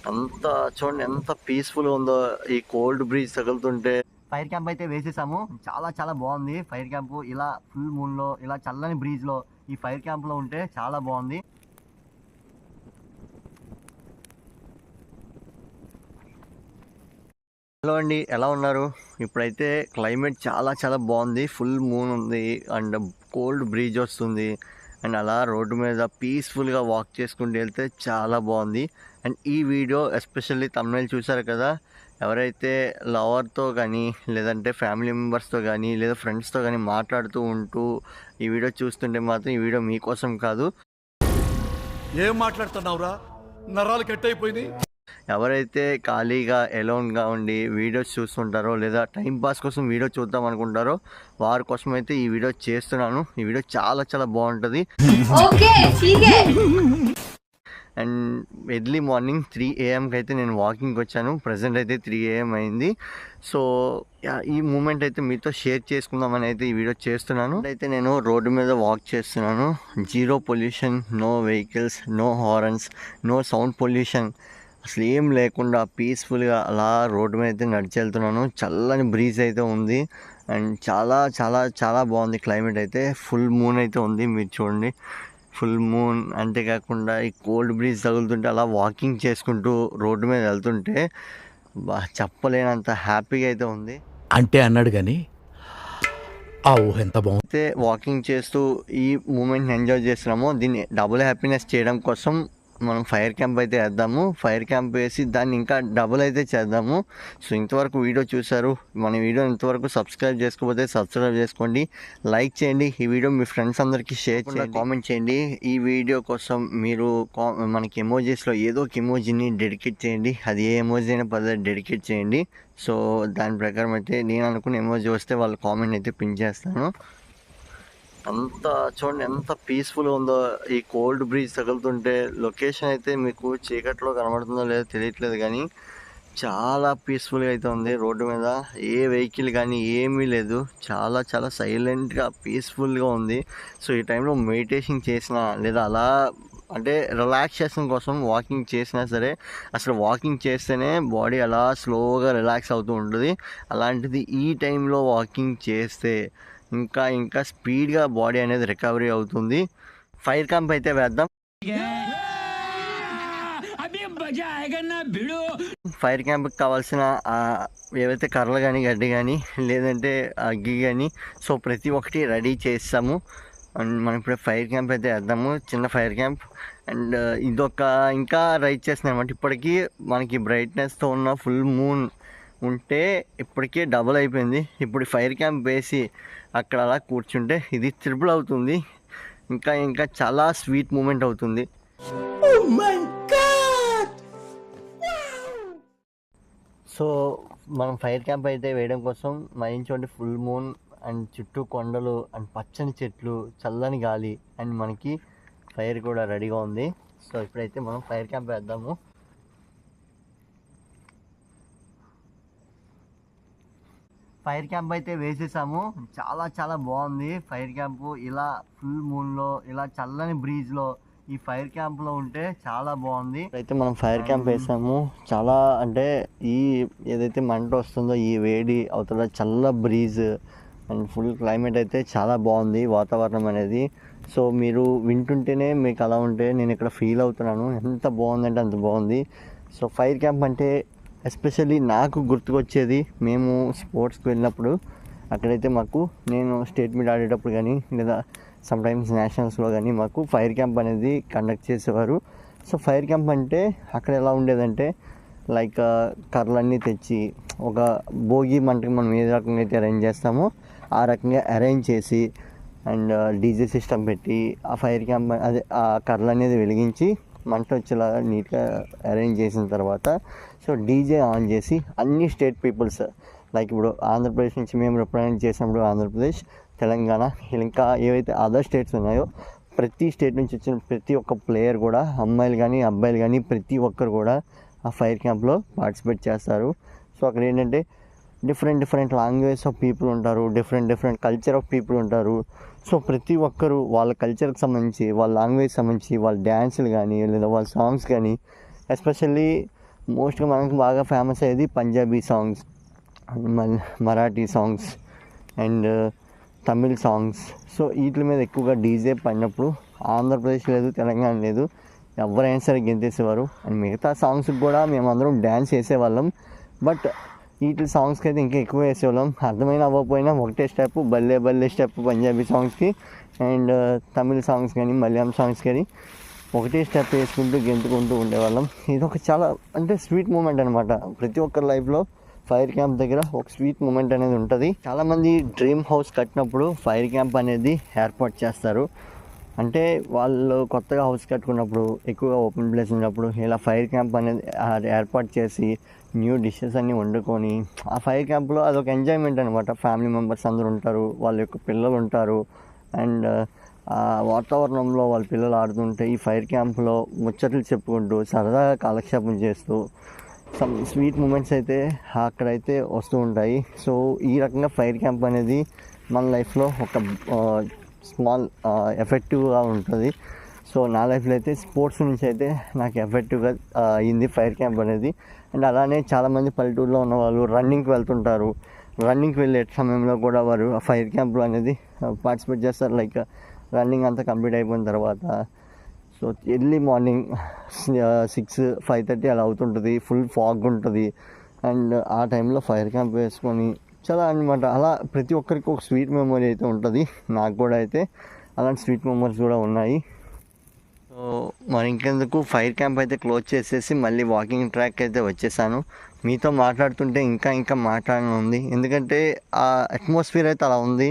అంత చూడండి ఎంత పీస్ఫుల్ ఉందో ఈ కోల్డ్ బ్రీజ్ తగులుతుంటే. ఫైర్ క్యాంప్ అయితే వేసేసాము. చాలా చాలా బాగుంది ఫైర్ క్యాంప్. ఇలా ఫుల్ మూన్ లో ఇలా చల్లని బ్రీజ్ లో ఈ ఫైర్ క్యాంప్ లో ఉంటే చాలా బాగుంది. హలో అండి, ఎలా ఉన్నారు? ఇప్పుడైతే క్లైమేట్ చాలా చాలా బాగుంది. ఫుల్ మూన్ ఉంది అండ్ కోల్డ్ బ్రీజ్ వస్తుంది అండ్ అలా రోడ్డు మీద పీస్ఫుల్గా వాక్ చేసుకుంటూ వెళ్తే చాలా బాగుంది. అండ్ ఈ వీడియో ఎస్పెషల్లీ తమిళ చూసారు కదా, ఎవరైతే లవర్తో కానీ లేదంటే ఫ్యామిలీ మెంబర్స్తో కానీ లేదా ఫ్రెండ్స్తో కానీ మాట్లాడుతూ ఉంటూ ఈ వీడియో చూస్తుంటే మాత్రం ఈ వీడియో మీకోసం కాదు. ఏం మాట్లాడుతున్నావురా, నరాలు కట్ అయిపోయింది. ఎవరైతే ఖాళీగా ఎలోన్గా ఉండి వీడియోస్ చూస్తుంటారో లేదా టైంపాస్ కోసం వీడియో చూద్దాం అనుకుంటారో వారి కోసం అయితే ఈ వీడియో చేస్తున్నాను. ఈ వీడియో చాలా చాలా బాగుంటుంది. అండ్ ఎర్లీ మార్నింగ్ 3 AM అయితే నేను వాకింగ్కి వచ్చాను. ప్రజెంట్ అయితే 3 AM అయింది. సో ఈ మూమెంట్ అయితే మీతో షేర్ చేసుకుందామని అయితే ఈ వీడియో చేస్తున్నాను. అయితే నేను రోడ్డు మీద వాక్ చేస్తున్నాను. Zero pollution, no vehicles, no horns, no sound pollution, అసలు ఏం లేకుండా పీస్ఫుల్గా అలా రోడ్డు మీద అయితే నడిచి వెళ్తున్నాను. చల్లని బ్రీజ్ అయితే ఉంది అండ్ చాలా చాలా చాలా బాగుంది క్లైమేట్ అయితే. ఫుల్ మూన్ అయితే ఉంది, మీరు చూడండి ఫుల్ మూన్. అంతేకాకుండా ఈ కోల్డ్ బ్రీజ్ తగులుతుంటే అలా వాకింగ్ చేసుకుంటూ రోడ్డు మీద వెళ్తుంటే చెప్పలేనంత హ్యాపీగా అయితే ఉంది. అంటే అన్నాడు కానీ ఎంత బాగుంది. అయితే వాకింగ్ చేస్తూ ఈ మూమెంట్ని ఎంజాయ్ చేస్తున్నాము. దీన్ని డబుల్ హ్యాపీనెస్ చేయడం కోసం మనం ఫైర్ క్యాంప్ అయితే వేద్దాము. ఫైర్ క్యాంప్ వేసి దాన్ని ఇంకా డబుల్ అయితే చేద్దాము. సో ఇంతవరకు వీడియో చూసారు, మన వీడియో ఇంతవరకు సబ్స్క్రైబ్ చేసుకోకపోతే సబ్స్క్రైబ్ చేసుకోండి, లైక్ చేయండి, ఈ వీడియో మీ ఫ్రెండ్స్ అందరికీ షేర్ చేయండి, కామెంట్ చేయండి. ఈ వీడియో కోసం మీరు మనకి ఎమోజీస్లో ఏదో ఒక ఎమోజీని డెడికేట్ చేయండి. అది ఏ ఎమోజీ అయినా పద్ధతి డెడికేట్ చేయండి. సో దాని ప్రకారం అయితే నేను అనుకున్న ఎమోజీ వస్తే వాళ్ళ కామెంట్ అయితే పిన్ చేస్తాను. అంత చూడండి ఎంత పీస్ఫుల్ ఉందో ఈ కోల్డ్ బ్రీజ్ తగులుతుంటే. లొకేషన్ అయితే మీకు చీకట్లో కనబడుతుందో లేదో తెలియట్లేదు కానీ చాలా పీస్ఫుల్గా అయితే ఉంది. రోడ్డు మీద ఏ వెహికల్ కానీ ఏమీ లేదు, చాలా చాలా సైలెంట్గా పీస్ఫుల్గా ఉంది. సో ఈ టైంలో మెడిటేషన్ చేసినా లేదా అలా అంటే రిలాక్సేషన్ కోసం వాకింగ్ చేసినా సరే, అసలు వాకింగ్ చేస్తేనే బాడీ అలా స్లోగా రిలాక్స్ అవుతూ ఉంటుంది. అలాంటిది ఈ టైంలో వాకింగ్ చేస్తే ఇంకా ఇంకా స్పీడ్గా బాడీ అనేది రికవరీ అవుతుంది. ఫైర్ క్యాంప్ అయితే వేద్దాం. ఫైర్ క్యాంప్కి కావాల్సిన ఏవైతే కర్రలు కానీ గడ్డి కానీ లేదంటే అగ్గి కానీ సో ప్రతి ఒక్కటి రెడీ చేస్తాము. అండ్ మనం ఇప్పుడు ఫైర్ క్యాంప్ అయితే వేద్దాము, చిన్న ఫైర్ క్యాంప్. అండ్ ఇదొక ఇంకా రైట్ చేస్తున్నాం అనమాట. ఇప్పటికీ మనకి బ్రైట్నెస్తో ఉన్న ఫుల్ మూన్ ఉంటే ఇప్పటికే డబుల్ అయిపోయింది. ఇప్పుడు ఫైర్ క్యాంప్ వేసి అక్కడ అలా కూర్చుంటే ఇది ట్రిపుల్ అవుతుంది. ఇంకా ఇంకా చాలా స్వీట్ మూమెంట్ అవుతుంది. సో మనం ఫైర్ క్యాంప్ అయితే వేయడం కోసం చూడండి ఫుల్ మూన్ అండ్ చుట్టూ కొండలు అండ్ పచ్చని చెట్లు, చల్లని గాలి అండ్ మనకి ఫైర్ కూడా రెడీగా ఉంది. సో ఇప్పుడైతే మనం ఫైర్ క్యాంప్ వేద్దాము. ఫైర్ క్యాంప్ అయితే వేసేసాము. చాలా చాలా బాగుంది ఫైర్ క్యాంపు. ఇలా ఫుల్ మూన్లో ఇలా చల్లని బ్రీజ్లో ఈ ఫైర్ క్యాంప్లో ఉంటే చాలా బాగుంది. అయితే మనం ఫైర్ క్యాంప్ వేసాము. చాలా అంటే ఈ ఏదైతే మంట వస్తుందో ఈ వేడి అవతల చల్ల బ్రీజ్ అండ్ ఫుల్ క్లైమేట్ అయితే చాలా బాగుంది వాతావరణం అనేది. సో మీరు వింటుంటేనే మీకు అలా ఉంటే నేను ఇక్కడ ఫీల్ అవుతున్నాను. ఎంత బాగుందంటే అంత బాగుంది. సో ఫైర్ క్యాంప్ అంటే ఎస్పెషల్లీ నాకు గుర్తుకొచ్చేది మేము స్పోర్ట్స్కి వెళ్ళినప్పుడు. అక్కడైతే మాకు నేను స్టేట్ మీట్ ఆడేటప్పుడు కానీ లేదా సమ్టైమ్స్ నేషనల్స్లో కానీ మాకు ఫైర్ క్యాంప్ అనేది కండక్ట్ చేసేవారు. సో ఫైర్ క్యాంప్ అంటే అక్కడ ఎలా ఉండేదంటే లైక్ కర్రలన్నీ తెచ్చి ఒక భోగి మంటకి మనం ఏ రకంగా అయితే అరేంజ్ చేస్తామో ఆ రకంగా అరేంజ్ చేసి అండ్ డీజే సిస్టమ్ పెట్టి ఆ ఫైర్ క్యాంప్ అదే ఆ కర్రలు అనేది వెలిగించి మంట వచ్చేలా నీట్గా అరేంజ్ చేసిన తర్వాత సో డీజే ఆన్ చేసి అన్ని స్టేట్ పీపుల్స్ లైక్ ఇప్పుడు ఆంధ్రప్రదేశ్ నుంచి మేము రిప్రజెంట్ చేసినప్పుడు ఆంధ్రప్రదేశ్, తెలంగాణ, ఇంకా ఏవైతే అదర్ స్టేట్స్ ఉన్నాయో ప్రతి స్టేట్ నుంచి వచ్చిన ప్రతి ఒక్క ప్లేయర్ కూడా అమ్మాయిలు కానీ అబ్బాయిలు కానీ ప్రతి ఒక్కరు కూడా ఆ ఫైర్ క్యాంప్లో పార్టిసిపేట్ చేస్తారు. సో అక్కడ ఏంటంటే డిఫరెంట్ లాంగ్వేజ్ ఆఫ్ పీపుల్ ఉంటారు, డిఫరెంట్ కల్చర్ ఆఫ్ పీపుల్ ఉంటారు. సో ప్రతి ఒక్కరు వాళ్ళ కల్చర్కి సంబంధించి, వాళ్ళ లాంగ్వేజ్ సంబంధించి వాళ్ళ డ్యాన్సులు కానీ లేదా వాళ్ళ సాంగ్స్ కానీ ఎస్పెషల్లీ మోస్ట్గా మనకు బాగా ఫేమస్ అయ్యేది Punjabi songs, Marathi songs and Tamil songs. So వీటి మీద ఎక్కువగా డీజే పడినప్పుడు ఆంధ్రప్రదేశ్ లేదు, తెలంగాణ లేదు, ఎవరైనా సరే గెంతేసేవారు. అండ్ మిగతా సాంగ్స్కి కూడా మేమందరం డ్యాన్స్ చేసేవాళ్ళం. బట్ వీటి సాంగ్స్కి అయితే ఇంకా ఎక్కువ వేసేవాళ్ళం. అర్థమైన అవ్వకపోయినా ఒకటే స్టెప్, బల్లే బల్లే స్టెప్ పంజాబీ సాంగ్స్కి అండ్ తమిళ్ సాంగ్స్ కానీ మలయాళం సాంగ్స్ కానీ ఒకటే స్టెప్ వేసుకుంటూ గెంతుకుంటూ ఉండేవాళ్ళం. ఇది ఒక చాలా అంటే స్వీట్ మూమెంట్ అనమాట. ప్రతి ఒక్కరి లైఫ్లో ఫైర్ క్యాంప్ దగ్గర ఒక స్వీట్ మూమెంట్ అనేది ఉంటుంది. చాలామంది డ్రీమ్ హౌస్ కట్టినప్పుడు ఫైర్ క్యాంప్ అనేది ఏర్పాటు చేస్తారు. అంటే వాళ్ళు కొత్తగా హౌస్ కట్టుకున్నప్పుడు, ఎక్కువగా ఓపెన్ ప్లేస్ ఉన్నప్పుడు ఇలా ఫైర్ క్యాంప్ అనేది ఏర్పాటు చేసి న్యూ డిషెస్ అన్నీ వండుకొని ఆ ఫైర్ క్యాంప్లో అదొక ఎంజాయ్మెంట్ అనమాట. ఫ్యామిలీ మెంబర్స్ అందరూ ఉంటారు, వాళ్ళ యొక్క పిల్లలు ఉంటారు అండ్ ఆ వాతావరణంలో వాళ్ళ పిల్లలు ఆడుతుంటే ఈ ఫైర్ క్యాంప్లో ముచ్చట్లు చెప్పుకుంటూ సరదాగా కాలక్షేపం చేస్తూ సమ్ స్వీట్ మూమెంట్స్ అయితే అక్కడైతే వస్తూ ఉంటాయి. సో ఈ రకంగా ఫైర్ క్యాంప్ అనేది మన లైఫ్లో ఒక స్మాల్ ఎఫెక్టివ్గా ఉంటుంది. సో నా లైఫ్లో అయితే స్పోర్ట్స్ నుంచి అయితే నాకు ఎఫెక్టివ్గా అయింది ఫైర్ క్యాంప్ అనేది. అండ్ అలానే చాలామంది పల్లెటూరులో ఉన్న వాళ్ళు రన్నింగ్కి వెళ్తుంటారు. రన్నింగ్కి వెళ్ళే సమయంలో కూడా వారు ఆ ఫైర్ క్యాంప్లో అనేది పార్టిసిపేట్ చేస్తారు. లైక్ రన్నింగ్ అంతా కంప్లీట్ అయిపోయిన తర్వాత సో ఎర్లీ మార్నింగ్ 6-5:30 అలా అవుతుంటుంది. ఫుల్ ఫాగ్ ఉంటుంది అండ్ ఆ టైంలో ఫైర్ క్యాంప్ వేసుకొని చాలా అనమాట. అలా ప్రతి ఒక్కరికి ఒక స్వీట్ మెమొరీ అయితే ఉంటుంది. నాకు కూడా అయితే అలాంటి స్వీట్ మెమొరీస్ కూడా ఉన్నాయి. సో మరి ఇంకెందుకు ఫైర్ క్యాంప్ అయితే క్లోజ్ చేసేసి మళ్ళీ వాకింగ్ ట్రాక్ అయితే వచ్చేసాను. మీతో మాట్లాడుతుంటే ఇంకా మాట్లాడని ఉంది, ఎందుకంటే ఆ అట్మాస్ఫియర్ అయితే అలా ఉంది.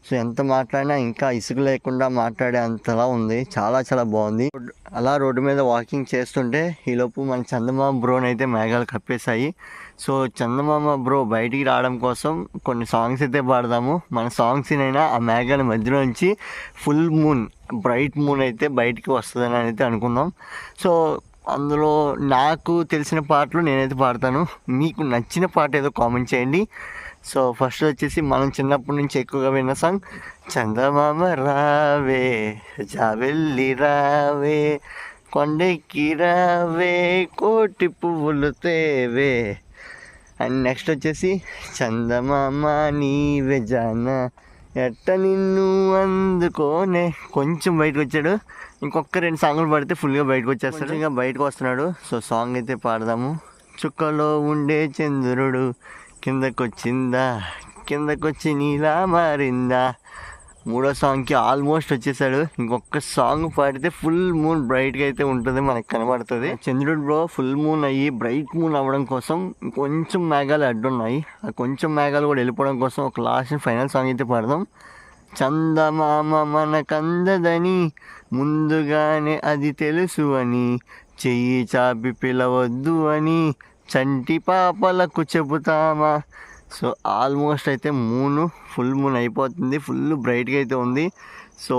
సో ఎంత మాట్లాడినా ఇంకా ఇసుక లేకుండా మాట్లాడే అంతలా ఉంది. చాలా బాగుంది. అలా రోడ్డు మీద వాకింగ్ చేస్తుంటే ఈలోపు మన చందమామ బ్రోని అయితే మేఘాలు కప్పేశాయి. సో చందమామ బ్రో బయటికి రావడం కోసం కొన్ని సాంగ్స్ అయితే పాడదాము. మన సాంగ్స్ అయినా ఆ మేఘాల మధ్యలో నుంచి ఫుల్ మూన్, బ్రైట్ మూన్ అయితే బయటికి వస్తుందని అయితే అనుకుందాం. సో అందులో నాకు తెలిసిన పాటలు నేనైతే పాడతాను. మీకు నచ్చిన పాట ఏదో కామెంట్ చేయండి. సో ఫస్ట్ వచ్చేసి మనం చిన్నప్పటి నుంచి ఎక్కువగా విన్న సాంగ్ చందమామ రావే జావెల్లి రావే కొండెక్కి రావే కోటి పువ్వులు తేవే. అండ్ నెక్స్ట్ వచ్చేసి చందమామ నీవే జాన ఎట్ట నిన్ను అందుకోనే. కొంచెం బయటకు వచ్చాడు, ఇంకొక 2 సాంగ్లు పడితే ఫుల్గా బయటకు వచ్చేస్తాడు. ఇంకా బయటకు వస్తున్నాడు. సో సాంగ్ అయితే పాడదాము. చుక్కలో ఉండే చంద్రుడు కిందకొచ్చి నీలా మారిందా. 3వ సాంగ్కి ఆల్మోస్ట్ వచ్చేసాడు. ఇంకొక సాంగ్ పాడితే ఫుల్ మూన్ బ్రైట్గా అయితే ఉంటుంది, మనకు కనబడుతుంది. చంద్రుడు బ్రో ఫుల్ మూన్ అయ్యి బ్రైట్ మూన్ అవ్వడం కోసం కొంచెం మేఘాలు అడ్డున్నాయి. ఆ కొంచెం మేఘాలు కూడా వెళ్ళిపోవడం కోసం ఒక లాస్ట్ ఫైనల్ సాంగ్ అయితే పాడదాం. చందమామ మనకందదని ముందుగానే అది తెలుసు అని, చెయ్యి చాపి పిలవద్దు అని చంటి పాపలకు చెబుతామా. సో ఆల్మోస్ట్ అయితే ఫుల్ మూన్ అయిపోతుంది, ఫుల్ బ్రైట్గా అయితే ఉంది. సో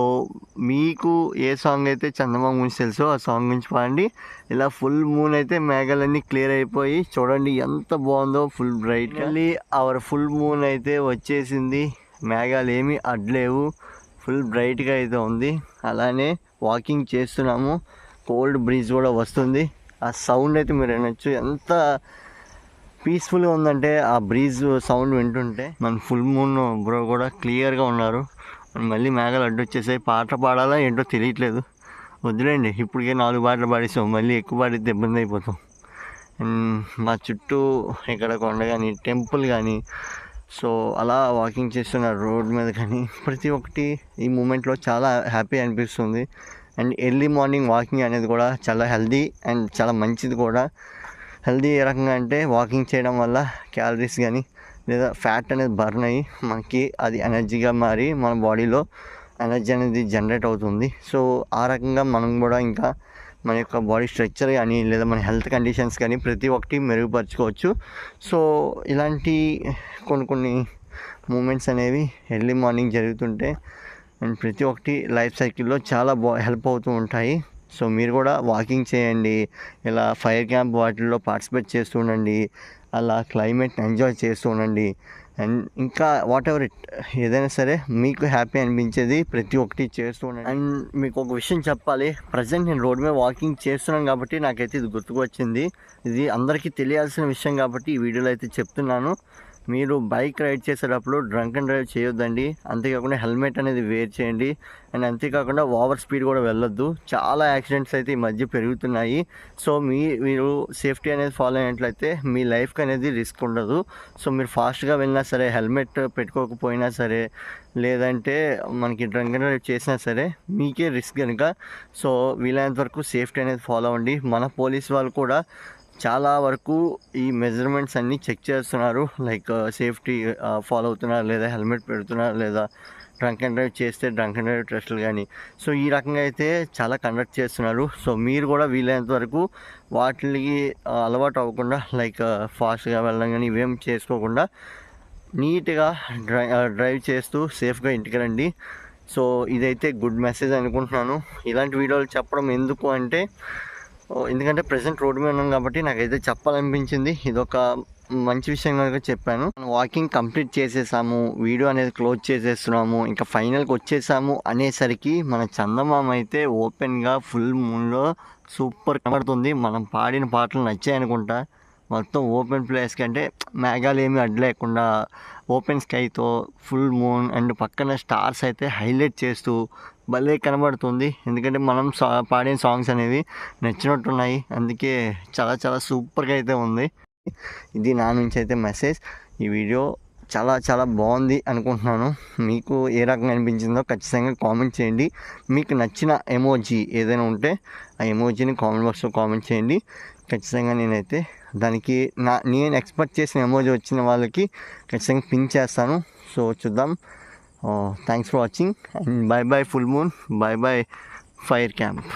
మీకు ఏ సాంగ్ అయితే చందమామ గురించి తెలుసో ఆ సాంగ్ గురించి పాడండి. ఇలా ఫుల్ మూన్ అయితే మేఘాలన్నీ క్లియర్ అయిపోయి చూడండి ఎంత బాగుందో, ఫుల్ బ్రైట్. మళ్ళీ అవర్ ఫుల్ మూన్ అయితే వచ్చేసింది. మేఘాలు ఏమీ అడ్లేవు, ఫుల్ బ్రైట్గా అయితే ఉంది. అలానే వాకింగ్ చేస్తున్నాము, కోల్డ్ బ్రీజ్ కూడా వస్తుంది. ఆ సౌండ్ అయితే మీరు వినొచ్చు, ఎంత పీస్ఫుల్గా ఉందంటే ఆ బ్రీజ్ సౌండ్ వింటుంటే. మన ఫుల్ మూన్ బ్రో కూడా క్లియర్గా ఉన్నారు. మళ్ళీ మేఘాలు అడ్డు వచ్చేసాయి. పాట పాడాలా ఏంటో తెలియట్లేదు, వద్దులేండి. ఇప్పటికే 4 పాటలు పాడేసాం, మళ్ళీ ఎక్కువ పాడితే ఇబ్బంది అయిపోతాం. మా చుట్టూ ఇక్కడ కొండ కానీ టెంపుల్ కానీ, సో అలా వాకింగ్ చేస్తున్నారు రోడ్ మీద కానీ ప్రతి ఒక్కటి ఈ మూమెంట్లో చాలా హ్యాపీ అనిపిస్తుంది. అండ్ ఎర్లీ మార్నింగ్ వాకింగ్ అనేది కూడా చాలా హెల్దీ అండ్ చాలా మంచిది కూడా. హెల్దీ ఏ రకంగా అంటే వాకింగ్ చేయడం వల్ల క్యాలరీస్ కానీ లేదా ఫ్యాట్ అనేది బర్న్ అయ్యి మనకి అది ఎనర్జీగా మారి మన బాడీలో ఎనర్జీ అనేది జనరేట్ అవుతుంది. సో ఆ రకంగా మనం కూడా ఇంకా మన యొక్క బాడీ స్ట్రక్చర్ కానీ లేదా మన హెల్త్ కండిషన్స్ కానీ ప్రతి ఒక్కటి మెరుగుపరచుకోవచ్చు. సో ఇలాంటి కొన్ని మూమెంట్స్ అనేవి ఎర్లీ మార్నింగ్ జరుగుతుంటే అండ్ ప్రతి ఒక్కటి లైఫ్ సైకిల్లో చాలా హెల్ప్ అవుతూ ఉంటాయి. సో మీరు కూడా వాకింగ్ చేయండి, ఇలా ఫైర్ క్యాంప్ వాటిల్లో పార్టిసిపేట్ చేస్తూ ఉండండి, అలా క్లైమేట్ని ఎంజాయ్ చేస్తూ ఉండండి. అండ్ ఇంకా వాట్ ఎవర్ ఇట్ ఏదైనా సరే మీకు హ్యాపీ అనిపించేది ప్రతి ఒక్కటి చేస్తూ ఉండండి. అండ్ మీకు ఒక విషయం చెప్పాలి, ప్రజెంట్ నేను రోడ్ మీద వాకింగ్ చేస్తున్నాను కాబట్టి నాకైతే ఇది గుర్తుకు వచ్చింది. ఇది అందరికీ తెలియాల్సిన విషయం కాబట్టి ఈ వీడియోలో అయితే చెప్తున్నాను. మీరు బైక్ రైడ్ చేసేటప్పుడు డ్రంక్ అండ్ డ్రైవ్ చేయొద్దండి. అంతేకాకుండా హెల్మెట్ అనేది వేర్ చేయండి. అండ్ అంతేకాకుండా ఓవర్ స్పీడ్ కూడా వెళ్ళొద్దు. చాలా యాక్సిడెంట్స్ అయితే ఈ మధ్య పెరుగుతున్నాయి. సో మీరు సేఫ్టీ అనేది ఫాలో అయినట్లయితే మీ లైఫ్కి అనేది రిస్క్ ఉండదు. సో మీరు ఫాస్ట్గా వెళ్ళినా సరే, హెల్మెట్ పెట్టుకోకపోయినా సరే, లేదంటే మనకి డ్రంక్ అండ్ డ్రైవ్ చేసినా సరే మీకే రిస్క్ కనుక సో వీలైనంత వరకు సేఫ్టీ అనేది ఫాలో అవ్వండి. మన పోలీస్ వాళ్ళు కూడా చాలా వరకు ఈ మెజర్మెంట్స్ అన్నీ చెక్ చేస్తున్నారు. లైక్ సేఫ్టీ ఫాలో అవుతున్నారు లేదా, హెల్మెట్ పెడుతున్నారు లేదా, డ్రంక్ అండ్ డ్రైవ్ చేస్తే డ్రంక్ అండ్ డ్రైవ్ టెస్టులు కానీ సో ఈ రకంగా అయితే చాలా కండక్ట్ చేస్తున్నారు. సో మీరు కూడా వీలైనంత వరకు వాటికి అలవాటు అవ్వకుండా లైక్ ఫాస్ట్గా వెళ్ళడం కానీ ఇవేం చేసుకోకుండా నీట్గా డ్రైవ్ చేస్తూ సేఫ్గా ఇంటికి రండి. సో ఇదైతే గుడ్ మెసేజ్ అనుకుంటున్నాను. ఇలాంటి వీడియోలు చెప్పడం ఎందుకు అంటే ఎందుకంటే ప్రజెంట్ రోడ్డు మీద ఉన్నాను కాబట్టి నాకైతే చెప్పాలనిపించింది. ఇదొక మంచి విషయం కనుక చెప్పాను. వాకింగ్ కంప్లీట్ చేసేసాము, వీడియో అనేది క్లోజ్ చేసేస్తున్నాము, ఇంకా ఫైనల్కి వచ్చేసాము అనేసరికి మన చందమామ అయితే ఓపెన్గా ఫుల్ మూన్లో సూపర్ కనబడుతుంది. మనం పాడిన పాటలు నచ్చాయనుకుంటా. మొత్తం ఓపెన్ ప్లేస్ కంటే మేఘాలు ఏమీ అడ్లేకుండా ఓపెన్ స్కైతో ఫుల్ మూన్ అండ్ పక్కన స్టార్స్ అయితే హైలైట్ చేస్తూ భలే కనబడుతుంది. ఎందుకంటే మనం పాడిన సాంగ్స్ అనేవి నచ్చినట్టున్నాయి. అందుకే చాలా చాలా సూపర్గా అయితే ఉంది. ఇది నా నుంచి అయితే మెసేజ్. ఈ వీడియో చాలా చాలా బాగుంది అనుకుంటున్నాను. మీకు ఏ రకంగా అనిపించిందో ఖచ్చితంగా కామెంట్ చేయండి. మీకు నచ్చిన ఎమోజీ ఏదైనా ఉంటే ఆ ఎమోజీని కామెంట్ బాక్స్లో కామెంట్ చేయండి. ఖచ్చితంగా నేనైతే దానికి నేను ఎక్స్పెక్ట్ చేసిన ఎమోజీ వచ్చిన వాళ్ళకి ఖచ్చితంగా పిన్ చేస్తాను. సో చూద్దాం. Thanks for watching and by by full moon, by by fire camp.